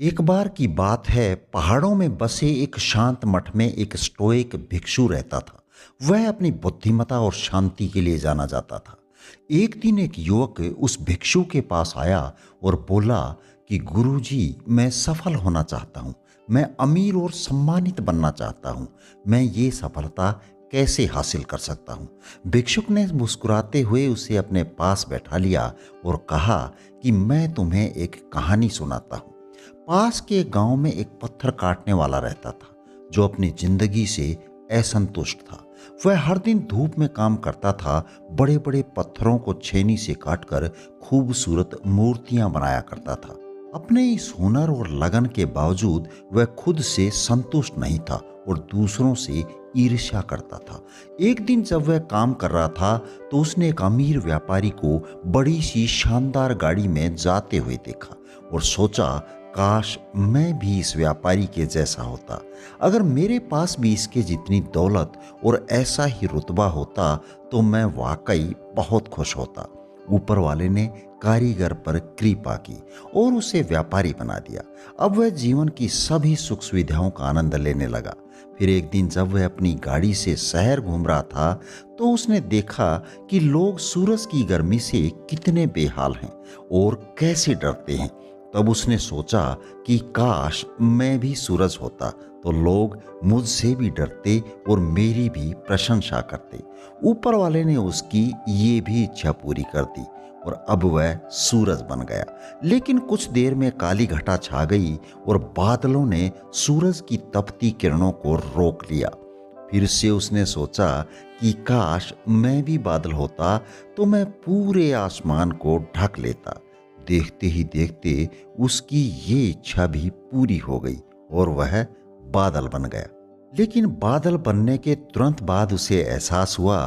एक बार की बात है, पहाड़ों में बसे एक शांत मठ में एक स्टोइक भिक्षु रहता था। वह अपनी बुद्धिमता और शांति के लिए जाना जाता था। एक दिन एक युवक उस भिक्षु के पास आया और बोला कि गुरुजी, मैं सफल होना चाहता हूँ। मैं अमीर और सम्मानित बनना चाहता हूँ। मैं ये सफलता कैसे हासिल कर सकता हूँ? भिक्षुक ने मुस्कुराते हुए उसे अपने पास बैठा लिया और कहा कि मैं तुम्हें एक कहानी सुनाता हूँ। पास के गांव में एक पत्थर काटने वाला रहता था जो अपनी जिंदगी से असंतुष्ट था। वह हर दिन धूप में काम करता था, बड़े बड़े पत्थरों को छेनी से काटकर खूबसूरत मूर्तियां बनाया करता था। अपने इस हुनर और लगन के बावजूद वह खुद से संतुष्ट नहीं था और दूसरों से ईर्ष्या करता था। एक दिन जब वह काम कर रहा था तो उसने एक अमीर व्यापारी को बड़ी सी शानदार गाड़ी में जाते हुए देखा और सोचा, काश मैं भी इस व्यापारी के जैसा होता। अगर मेरे पास भी इसके जितनी दौलत और ऐसा ही रुतबा होता तो मैं वाकई बहुत खुश होता। ऊपर वाले ने कारीगर पर कृपा की और उसे व्यापारी बना दिया। अब वह जीवन की सभी सुख सुविधाओं का आनंद लेने लगा। फिर एक दिन जब वह अपनी गाड़ी से शहर घूम रहा था तो उसने देखा कि लोग सूरज की गर्मी से कितने बेहाल हैं और कैसे डरते हैं। तब उसने सोचा कि काश मैं भी सूरज होता तो लोग मुझसे भी डरते और मेरी भी प्रशंसा करते। ऊपर वाले ने उसकी ये भी इच्छा पूरी कर दी और अब वह सूरज बन गया। लेकिन कुछ देर में काली घटा छा गई और बादलों ने सूरज की तपती किरणों को रोक लिया। फिर से उसने सोचा कि काश मैं भी बादल होता तो मैं पूरे आसमान को ढक लेता। देखते ही देखते उसकी ये इच्छा भी पूरी हो गई और वह बादल बन गया। लेकिन बादल बनने के तुरंत बाद उसे एहसास हुआ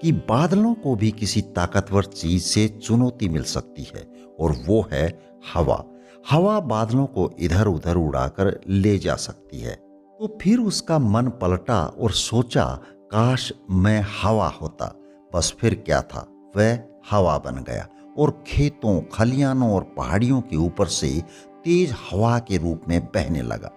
कि बादलों को भी किसी ताकतवर चीज से चुनौती मिल सकती है और वो है हवा। हवा बादलों को इधर उधर उड़ाकर ले जा सकती है। तो फिर उसका मन पलटा और सोचा, काश मैं हवा होता। बस फिर क्या था, वह हवा बन गया और खेतों, खलियानों और पहाड़ियों के ऊपर से तेज हवा के रूप में बहने लगा।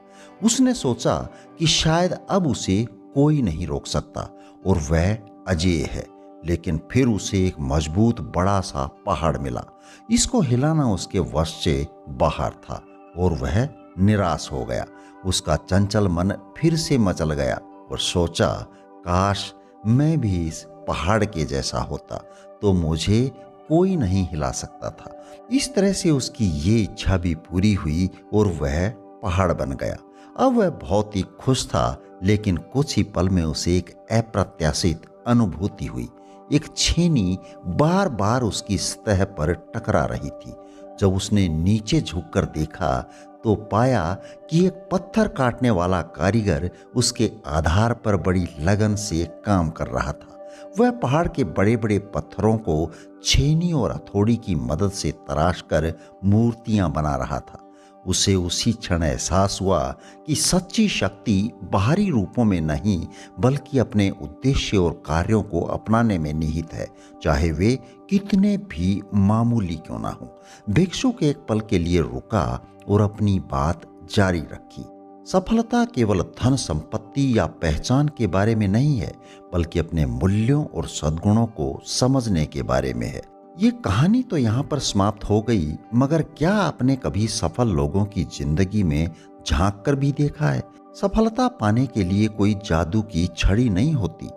उसने सोचा कि शायद अब उसे कोई नहीं रोक सकता और वह अजेय है। लेकिन फिर उसे एक मजबूत बड़ा सा पहाड़ मिला। इसको हिलाना उसके वश से बाहर था और वह निराश हो गया। उसका चंचल मन फिर से मचल गया और सोचा, काश मैं भी इस पहाड़ के जैसा होता तो मुझे कोई नहीं हिला सकता था। इस तरह से उसकी ये इच्छा भी पूरी हुई और वह पहाड़ बन गया। अब वह बहुत ही खुश था, लेकिन कुछ ही पल में उसे एक अप्रत्याशित अनुभूति हुई। एक छेनी बार बार उसकी सतह पर टकरा रही थी। जब उसने नीचे झुककर देखा तो पाया कि एक पत्थर काटने वाला कारीगर उसके आधार पर बड़ी लगन से काम कर रहा था। वह पहाड़ के बड़े बड़े पत्थरों को छेनी और हथौड़ी की मदद से तराश कर मूर्तियां बना रहा था। उसे उसी क्षण एहसास हुआ कि सच्ची शक्ति बाहरी रूपों में नहीं बल्कि अपने उद्देश्य और कार्यों को अपनाने में निहित है, चाहे वे कितने भी मामूली क्यों ना हो। भिक्षुक एक पल के लिए रुका और अपनी बात जारी रखी। सफलता केवल धन संपत्ति या पहचान के बारे में नहीं है, बल्कि अपने मूल्यों और सद्गुणों को समझने के बारे में है। ये कहानी तो यहाँ पर समाप्त हो गई, मगर क्या आपने कभी सफल लोगों की जिंदगी में झांक कर भी देखा है? सफलता पाने के लिए कोई जादू की छड़ी नहीं होती।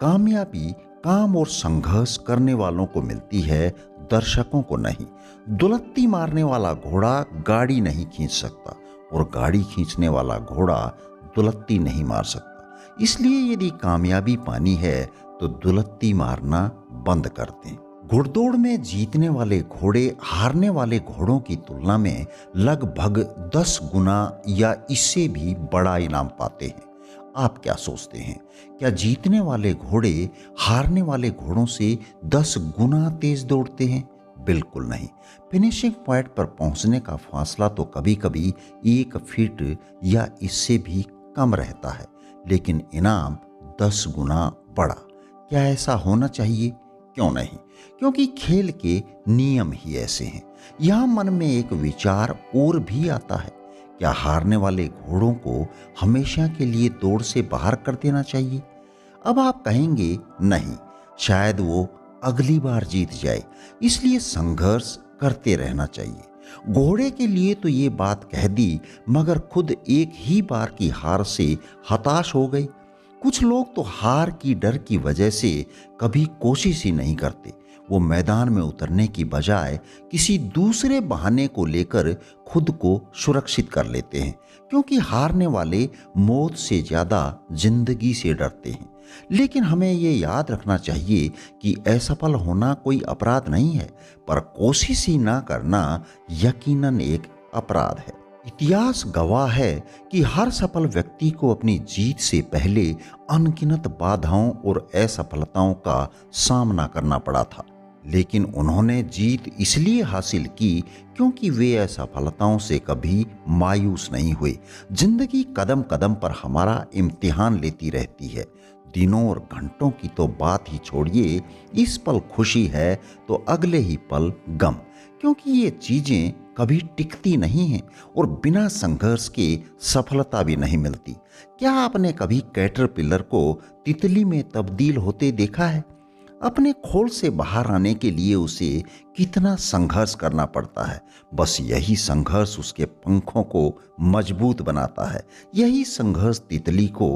कामयाबी काम और संघर्ष करने वालों को मिलती है, दर्शकों को नहीं। दुलत्ती मारने वाला घोड़ा गाड़ी नहीं खींच सकता और गाड़ी खींचने वाला घोड़ा दुलत्ती नहीं मार सकता। इसलिए यदि कामयाबी पानी है तो दुलत्ती मारना बंद कर दें। घुड़दौड़ में जीतने वाले घोड़े हारने वाले घोड़ों की तुलना में लगभग 10 गुना या इससे भी बड़ा इनाम पाते हैं। आप क्या सोचते हैं? क्या जीतने वाले घोड़े हारने वाले घोड़ों से 10 गुना तेज दौड़ते हैं? बिल्कुल नहीं। फिनिशिंग पॉइंट पर पहुंचने का फासला तो कभी कभी 1 फीट या इससे भी कम रहता है, लेकिन इनाम 10 गुना बड़ा। क्या ऐसा होना चाहिए? क्यों नहीं? क्योंकि खेल के नियम ही ऐसे हैं। यहां मन में एक विचार और भी आता है, क्या हारने वाले घोड़ों को हमेशा के लिए दौड़ से बाहर कर देना चाहिए? अब आप कहेंगे नहीं, शायद वो अगली बार जीत जाए, इसलिए संघर्ष करते रहना चाहिए। घोड़े के लिए तो ये बात कह दी, मगर खुद एक ही बार की हार से हताश हो गए। कुछ लोग तो हार की डर की वजह से कभी कोशिश ही नहीं करते। वो मैदान में उतरने की बजाय किसी दूसरे बहाने को लेकर खुद को सुरक्षित कर लेते हैं, क्योंकि हारने वाले मौत से ज्यादा जिंदगी से डरते हैं। लेकिन हमें ये याद रखना चाहिए कि असफल होना कोई अपराध नहीं है, पर कोशिश ही ना करना यकीनन एक अपराध है। इतिहास गवाह है कि हर सफल व्यक्ति को अपनी जीत से पहले अनगिनत बाधाओं और असफलताओं का सामना करना पड़ा था, लेकिन उन्होंने जीत इसलिए हासिल की क्योंकि वे असफलताओं से कभी मायूस नहीं हुए। जिंदगी कदम कदम पर हमारा इम्तिहान लेती रहती है। दिनों और घंटों की तो बात ही छोड़िए, इस पल खुशी है तो अगले ही पल गम, क्योंकि ये चीजें कभी टिकती नहीं हैं और बिना संघर्ष के सफलता भी नहीं मिलती। क्या आपने कभी कैटरपिलर को तितली में तब्दील होते देखा है? अपने खोल से बाहर आने के लिए उसे कितना संघर्ष करना पड़ता है। बस यही संघर्ष उसके पंखों को मजबूत बनाता है। यही संघर्ष तितली को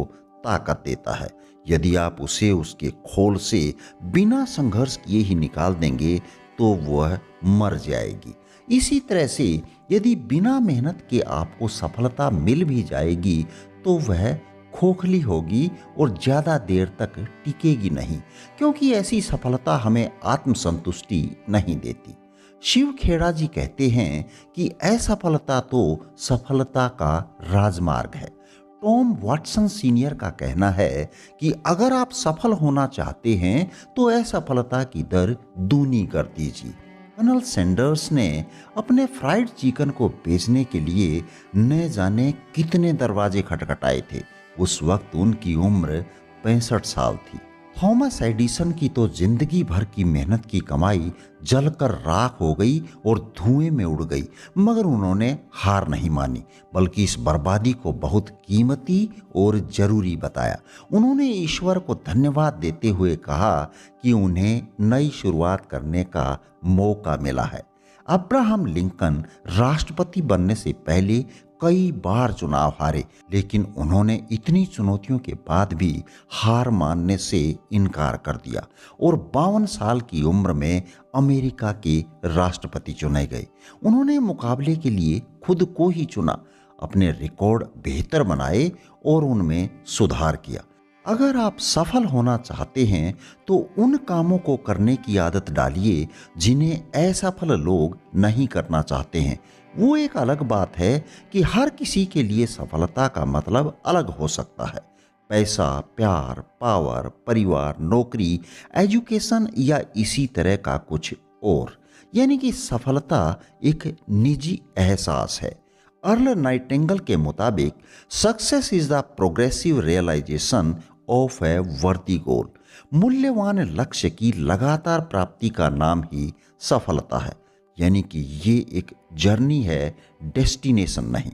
ताकत देता है। यदि आप उसे उसके खोल से बिना संघर्ष किए ही निकाल देंगे तो वह मर जाएगी। इसी तरह से यदि बिना मेहनत के आपको सफलता मिल भी जाएगी तो वह खोखली होगी और ज्यादा देर तक टिकेगी नहीं, क्योंकि ऐसी सफलता हमें आत्मसंतुष्टि नहीं देती। शिव खेड़ा जी कहते हैं कि असफलता तो सफलता का राजमार्ग है। टॉम वाटसन सीनियर का कहना है कि अगर आप सफल होना चाहते हैं तो असफलता की दर दूनी कर दीजिए। कर्नल सैंडर्स ने अपने फ्राइड चिकन को बेचने के लिए न जाने कितने दरवाजे खटखटाए थे। उस वक्त उनकी उम्र 65 साल थी। थॉमस एडिसन की तो जिंदगी भर की मेहनत की कमाई जलकर राख हो गई और धुएं में उड़ गई, मगर उन्होंने हार नहीं मानी, बल्कि इस बर्बादी को बहुत कीमती और जरूरी बताया। उन्होंने ईश्वर को धन्यवाद देते हुए कहा कि उन्हें नई शुरुआत करने का मौका मिला है। अब्राहम लिंकन राष्ट्रपति बनने से पहले कई बार चुनाव हारे, लेकिन उन्होंने इतनी चुनौतियों के बाद भी हार मानने से इनकार कर दिया और 52 साल की उम्र में अमेरिका के राष्ट्रपति चुने गए। उन्होंने मुकाबले के लिए खुद को ही चुना, अपने रिकॉर्ड बेहतर बनाए और उनमें सुधार किया। अगर आप सफल होना चाहते हैं तो उन कामों को करने की आदत डालिए जिन्हें असफल लोग नहीं करना चाहते हैं। वो एक अलग बात है कि हर किसी के लिए सफलता का मतलब अलग हो सकता है। पैसा, प्यार, पावर, परिवार, नौकरी, एजुकेशन या इसी तरह का कुछ और। यानी कि सफलता एक निजी एहसास है। अर्ल नाइटिंगेल के मुताबिक success is the progressive realisation of a worthy goal. मूल्यवान लक्ष्य की लगातार प्राप्ति का नाम ही सफलता है। यानी कि ये एक जर्नी है, डेस्टिनेशन नहीं।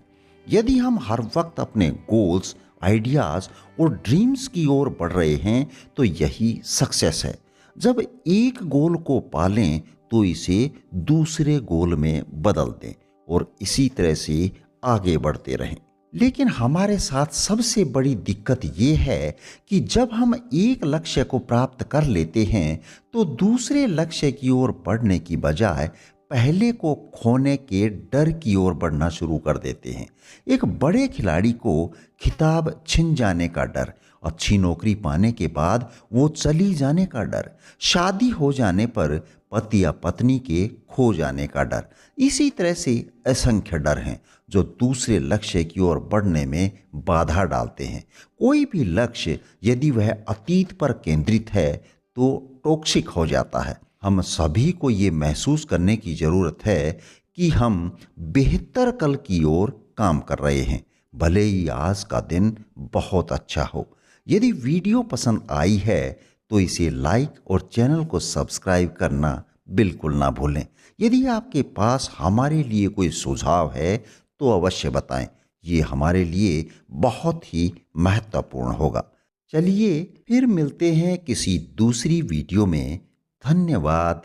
यदि हम हर वक्त अपने गोल्स, आइडियाज और ड्रीम्स की ओर बढ़ रहे हैं तो यही सक्सेस है। जब एक गोल को पालें तो इसे दूसरे गोल में बदल दें और इसी तरह से आगे बढ़ते रहें। लेकिन हमारे साथ सबसे बड़ी दिक्कत ये है कि जब हम एक लक्ष्य को प्राप्त कर लेते हैं तो दूसरे लक्ष्य की ओर बढ़ने की बजाय पहले को खोने के डर की ओर बढ़ना शुरू कर देते हैं। एक बड़े खिलाड़ी को खिताब छिन जाने का डर, अच्छी नौकरी पाने के बाद वो चली जाने का डर, शादी हो जाने पर पति या पत्नी के खो जाने का डर, इसी तरह से असंख्य डर हैं जो दूसरे लक्ष्य की ओर बढ़ने में बाधा डालते हैं। कोई भी लक्ष्य यदि वह अतीत पर केंद्रित है तो टॉक्सिक हो जाता है। हम सभी को ये महसूस करने की ज़रूरत है कि हम बेहतर कल की ओर काम कर रहे हैं, भले ही आज का दिन बहुत अच्छा हो। यदि वीडियो पसंद आई है तो इसे लाइक और चैनल को सब्सक्राइब करना बिल्कुल ना भूलें। यदि आपके पास हमारे लिए कोई सुझाव है तो अवश्य बताएं। ये हमारे लिए बहुत ही महत्वपूर्ण होगा। चलिए फिर मिलते हैं किसी दूसरी वीडियो में। धन्यवाद।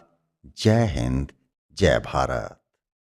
जय हिंद। जय भारत।